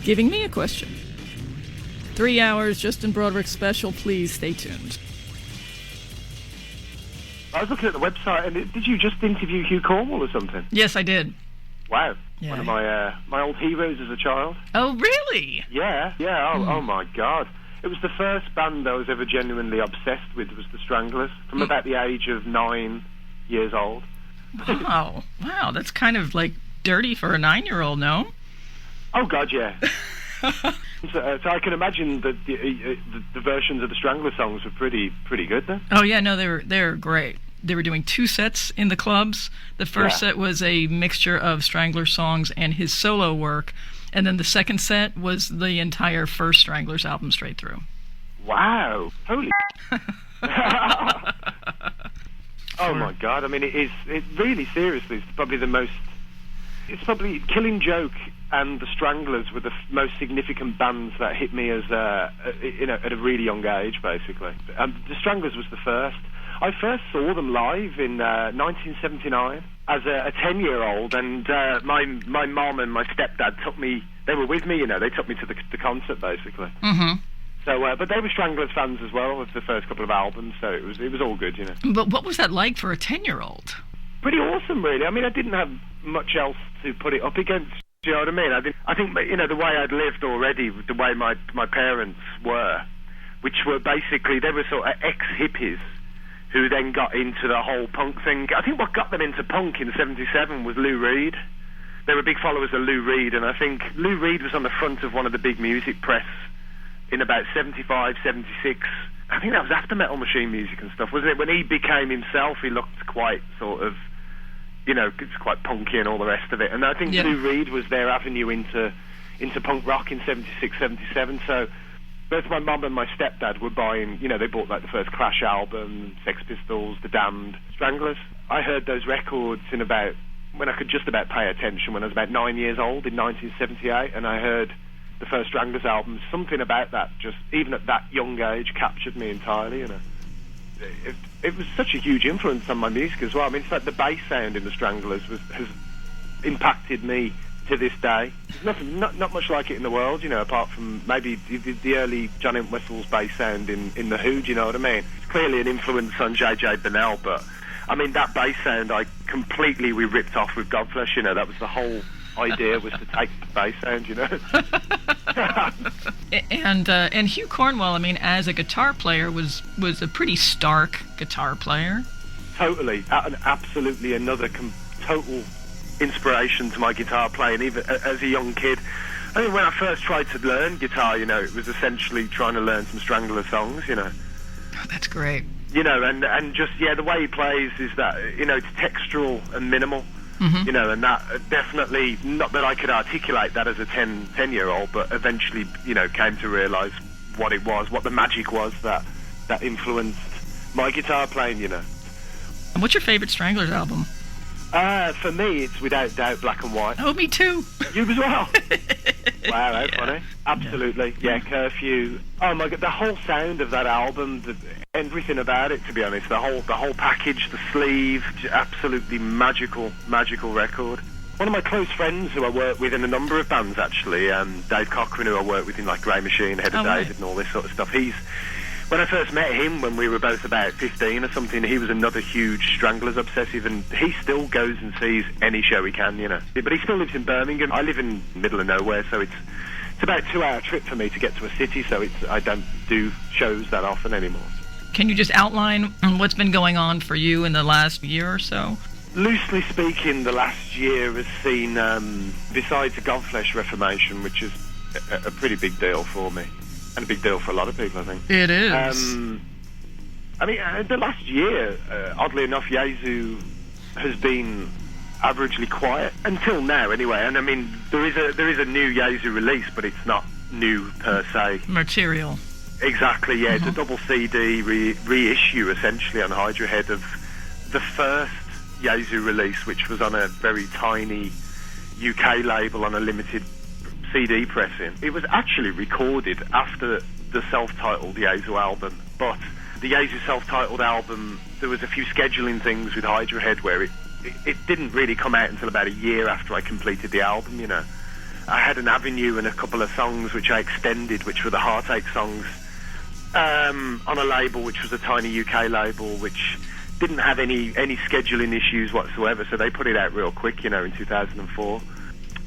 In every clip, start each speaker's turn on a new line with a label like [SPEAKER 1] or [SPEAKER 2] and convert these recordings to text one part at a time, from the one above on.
[SPEAKER 1] giving me a question. 3 hours, Justin Broadrick special. Please stay tuned.
[SPEAKER 2] I was looking at the website, and did you just interview Hugh Cornwall or something?
[SPEAKER 1] Yes, I did.
[SPEAKER 2] Wow.
[SPEAKER 1] Yeah.
[SPEAKER 2] One of my old heroes as a child.
[SPEAKER 1] Oh, really?
[SPEAKER 2] Yeah. Oh my God. It was the first band I was ever genuinely obsessed with, was the Stranglers, from about the age of 9 years old.
[SPEAKER 1] Wow, that's kind of like dirty for a 9-year-old, no?
[SPEAKER 2] Oh God, yeah. So I can imagine that the versions of the Strangler songs were pretty good then.
[SPEAKER 1] Oh yeah, no, they were great. They were doing 2 sets in the clubs. The first set was a mixture of Strangler songs and his solo work, and then the second set was the entire first Stranglers album straight through.
[SPEAKER 2] Wow! Holy. Oh my God! I mean, it really seriously. It's probably Killing Joke and the Stranglers were the most significant bands that hit me as at a really young age, basically. The Stranglers was the first. I first saw them live in 1979 as a 10-year-old, and my mom and my stepdad took me. They were with me, they took me to the concert, basically.
[SPEAKER 1] Mm-hmm.
[SPEAKER 2] So, but they were Stranglers fans as well of the first couple of albums, so it was all good,
[SPEAKER 1] But what was that like for a 10-year-old?
[SPEAKER 2] Pretty awesome, really. I mean, I didn't have much else to put it up against. Do you know what I mean? I think the way I'd lived already, the way my parents were, which were basically, they were sort of ex-hippies who then got into the whole punk thing. I think what got them into punk in '77 was Lou Reed. They were big followers of Lou Reed, and I think Lou Reed was on the front of one of the big music press in about 75, 76. I think that was after Metal Machine Music and stuff, wasn't it? When he became himself, he looked quite sort of, it's quite punky and all the rest of it. And I think Lou Reed was their avenue into punk rock in 76, 77. So both my mum and my stepdad were buying, they bought like the first Clash album, Sex Pistols, The Damned, Stranglers. I heard those records when I could just about pay attention, when I was about 9 years old in 1978, and I heard the first Stranglers album. Something about that, just even at that young age, captured me entirely. It was such a huge influence on my music as well. I mean, it's like the bass sound in the Stranglers has impacted me to this day. There's not much like it in the world, apart from maybe the early John Entwistle's bass sound in The Who. Do you know what I mean? It's clearly an influence on J.J. Burnell, but I mean that bass sound we ripped off with Godflesh. That was the whole idea, was to take the bass sound,
[SPEAKER 1] And Hugh Cornwall, I mean, as a guitar player, was a pretty stark guitar player.
[SPEAKER 2] Totally, absolutely another total inspiration to my guitar playing, even as a young kid. I mean, when I first tried to learn guitar, it was essentially trying to learn some Strangler songs, Oh,
[SPEAKER 1] that's great.
[SPEAKER 2] And just, the way he plays is that, it's textural and minimal.
[SPEAKER 1] Mm-hmm.
[SPEAKER 2] And that definitely, not that I could articulate that as a 10-year-old, but eventually, came to realise what it was, what the magic was that influenced my guitar playing, And
[SPEAKER 1] what's your favourite Stranglers album?
[SPEAKER 2] For me, it's without doubt Black and White.
[SPEAKER 1] Oh, me too.
[SPEAKER 2] You as well? Wow, that's funny. Absolutely. Yeah, Curfew. Oh my God, the whole sound of that album, everything about it, to be honest, the whole package, the sleeve, absolutely magical record. One of my close friends who I work with in a number of bands, actually, Dave Cochran, who I work with in like Grey Machine, Head of David, and all this sort of stuff. When I first met him, when we were both about 15 or something, he was another huge Stranglers obsessive, and he still goes and sees any show he can, But he still lives in Birmingham. I live in the middle of nowhere, so it's about a 2-hour trip for me to get to a city, so I don't do shows that often anymore.
[SPEAKER 1] Can you just outline what's been going on for you in the last year or so?
[SPEAKER 2] Loosely speaking, the last year has seen, besides the Godflesh Reformation, which is a pretty big deal for me, and a big deal for a lot of people, I think.
[SPEAKER 1] It is.
[SPEAKER 2] I mean, the last year, oddly enough, Yazoo has been averagely quiet until now, anyway. And I mean, there is a new Yazoo release, but it's not new per se.
[SPEAKER 1] Material.
[SPEAKER 2] Exactly. Yeah, It's a double CD reissue, essentially, on Hydra Head of the first Yazoo release, which was on a very tiny UK label on a limited CD pressing. It was actually recorded after the self-titled Yazoo album, but the Yazoo self-titled album, there was a few scheduling things with Hydra Head where it didn't really come out until about a year after I completed the album, I had an Avenue and a couple of songs which I extended, which were the Heartache songs, on a label which was a tiny UK label, which didn't have any scheduling issues whatsoever, so they put it out real quick, in 2004.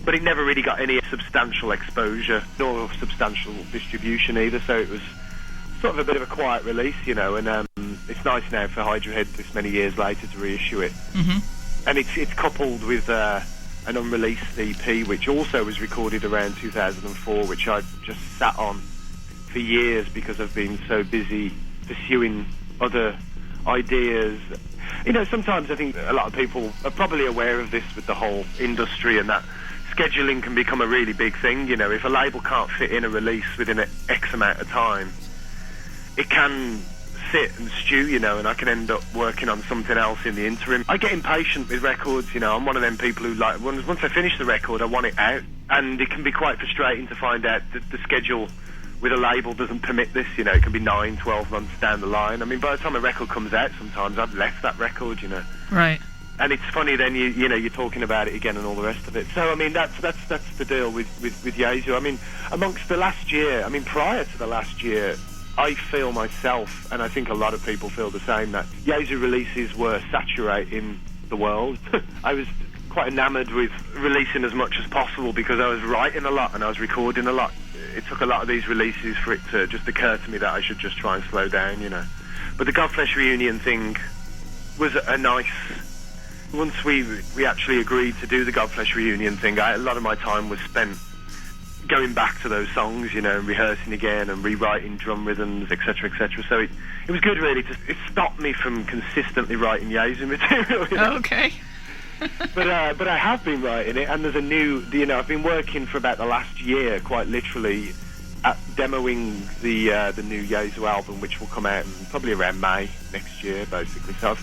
[SPEAKER 2] But it never really got any substantial exposure, nor substantial distribution either, so it was sort of a bit of a quiet release, and it's nice now for Hydra this many years later to reissue it.
[SPEAKER 1] Mm-hmm.
[SPEAKER 2] And it's coupled with an unreleased EP, which also was recorded around 2004, which I just sat on for years because I've been so busy pursuing other ideas. Sometimes I think a lot of people are probably aware of this with the whole industry, and that scheduling can become a really big thing. If a label can't fit in a release within an X amount of time, it can sit and stew, and I can end up working on something else in the interim. I get impatient with records, I'm one of them people who once I finish the record, I want it out, and it can be quite frustrating to find out that the schedule with a label doesn't permit this, it can be 9, 12 months down the line. I mean, by the time a record comes out, sometimes I've left that record,
[SPEAKER 1] Right.
[SPEAKER 2] And it's funny then you're talking about it again and all the rest of it. So I mean that's the deal with Yazoo. I mean, amongst the last year, prior to the last year, I feel myself, and I think a lot of people feel the same, that Yazoo releases were saturating the world. I was quite enamoured with releasing as much as possible because I was writing a lot and I was recording a lot. It took a lot of these releases for it to just occur to me that I should just try and slow down, But the Godflesh reunion thing was a nice... Once we actually agreed to do the Godflesh reunion thing, a lot of my time was spent going back to those songs, and rehearsing again and rewriting drum rhythms, etc., etc. So it was good, really. It stopped me from consistently writing Yazoo material.
[SPEAKER 1] Okay.
[SPEAKER 2] But I have been writing it, and there's a new... I've been working for about the last year, quite literally, at demoing the new Yazoo album, which will come out probably around May next year, basically. So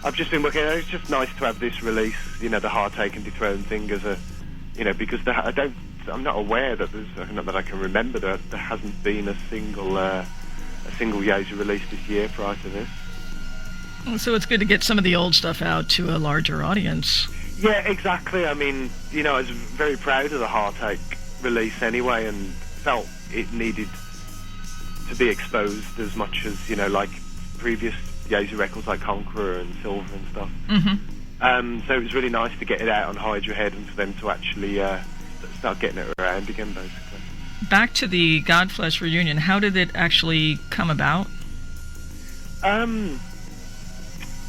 [SPEAKER 2] I've just been working. It's just nice to have this release, the Heartache and Dethrone thing as a, because I'm not aware that not that I can remember that there hasn't been a single Yazoo release this year prior to this.
[SPEAKER 1] So it's good to get some of the old stuff out to a larger audience.
[SPEAKER 2] Yeah, exactly. I mean, I was very proud of the Heartache release anyway, and felt it needed to be exposed as much as like previous Yazoo records like Conqueror and Silver and stuff.
[SPEAKER 1] Mm-hmm.
[SPEAKER 2] So it was really nice to get it out on Hydra Head and for them to actually start getting it around again, basically.
[SPEAKER 1] Back to the Godflesh reunion, how did it actually come about?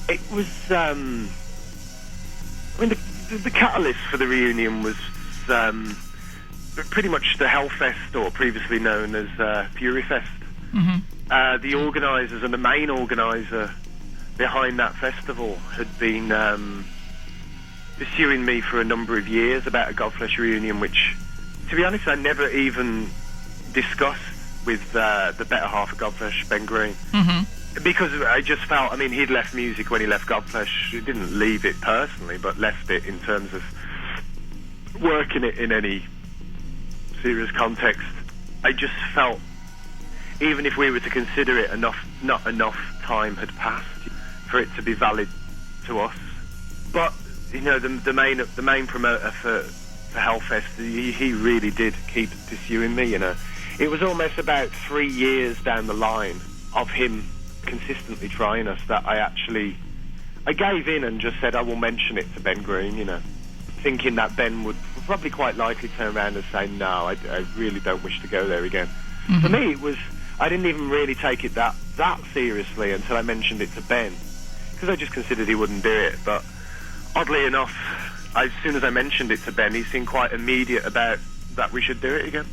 [SPEAKER 2] It was... the catalyst for the reunion was pretty much the Hellfest, or previously known as Furyfest.
[SPEAKER 1] Mm-hmm.
[SPEAKER 2] The organisers and the main organiser behind that festival had been pursuing me for a number of years about a Godflesh reunion, which, to be honest, I never even discussed with the better half of Godflesh, Ben Green.
[SPEAKER 1] Mm-hmm.
[SPEAKER 2] Because I just felt, he'd left music when he left Godflesh. He didn't leave it personally, but left it in terms of working it in any serious context. I just felt, even if we were to consider it not enough time had passed for it to be valid to us. But the main promoter for Hellfest, he really did keep pursuing me. It was almost about 3 years down the line of him consistently trying us that I gave in and just said I will mention it to Ben Green, thinking that Ben would probably quite likely turn around and say no, I really don't wish to go there again.
[SPEAKER 1] Mm-hmm.
[SPEAKER 2] For me, it was, I didn't even really take it that seriously until I mentioned it to Ben, because I just considered he wouldn't do it. But oddly enough, as soon as I mentioned it to Ben, he seemed quite immediate about that we should do it again,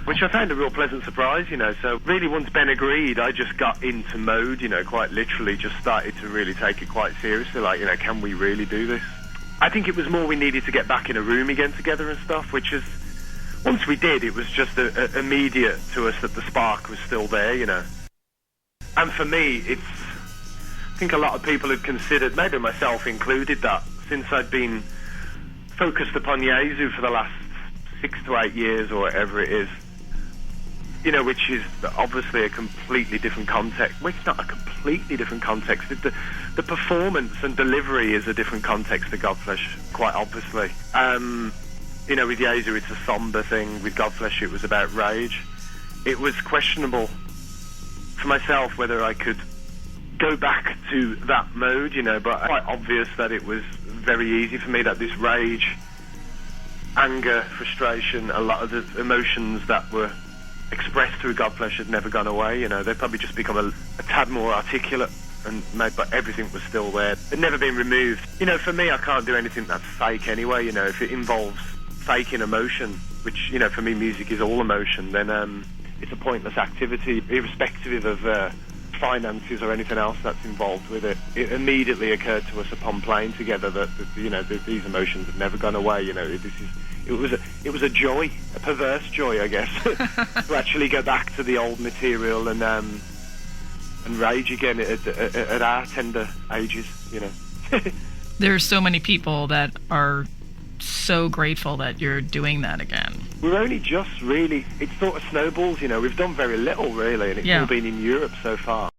[SPEAKER 2] which I found a real pleasant surprise, So really, once Ben agreed, I just got into mode, quite literally just started to really take it quite seriously, like, can we really do this? I think it was more we needed to get back in a room again together and stuff, which is, once we did, it was just immediate to us that the spark was still there, And for me, I think a lot of people had considered, maybe myself included, that since I'd been focused upon Yazoo for the last 6 to 8 years or whatever it is, which is obviously a completely different context. Well, it's not a completely different context. The performance and delivery is a different context to Godflesh, quite obviously. You know, with Yeazer it's a somber thing. With Godflesh it was about rage. It was questionable for myself whether I could go back to that mode, you know, but it's quite obvious that it was very easy for me, that this rage, anger, frustration, a lot of the emotions that were expressed through Godflesh had never gone away, you know. They'd probably just become a tad more articulate, and made, but everything was still there. It'd never been removed. You know, for me, I can't do anything that's fake anyway, you know. If it involves faking emotion, which, you know, for me music is all emotion, then it's a pointless activity, irrespective of finances or anything else that's involved with it. It immediately occurred to us upon playing together that you know, these emotions have never gone away. You know, it was a joy, a perverse joy, I guess, to actually go back to the old material and rage again at our tender ages. You know,
[SPEAKER 1] there's so many people that are so grateful that you're doing that again.
[SPEAKER 2] We're only just really, it sort of snowballs, you know. We've done very little really, and it's all been in Europe so far.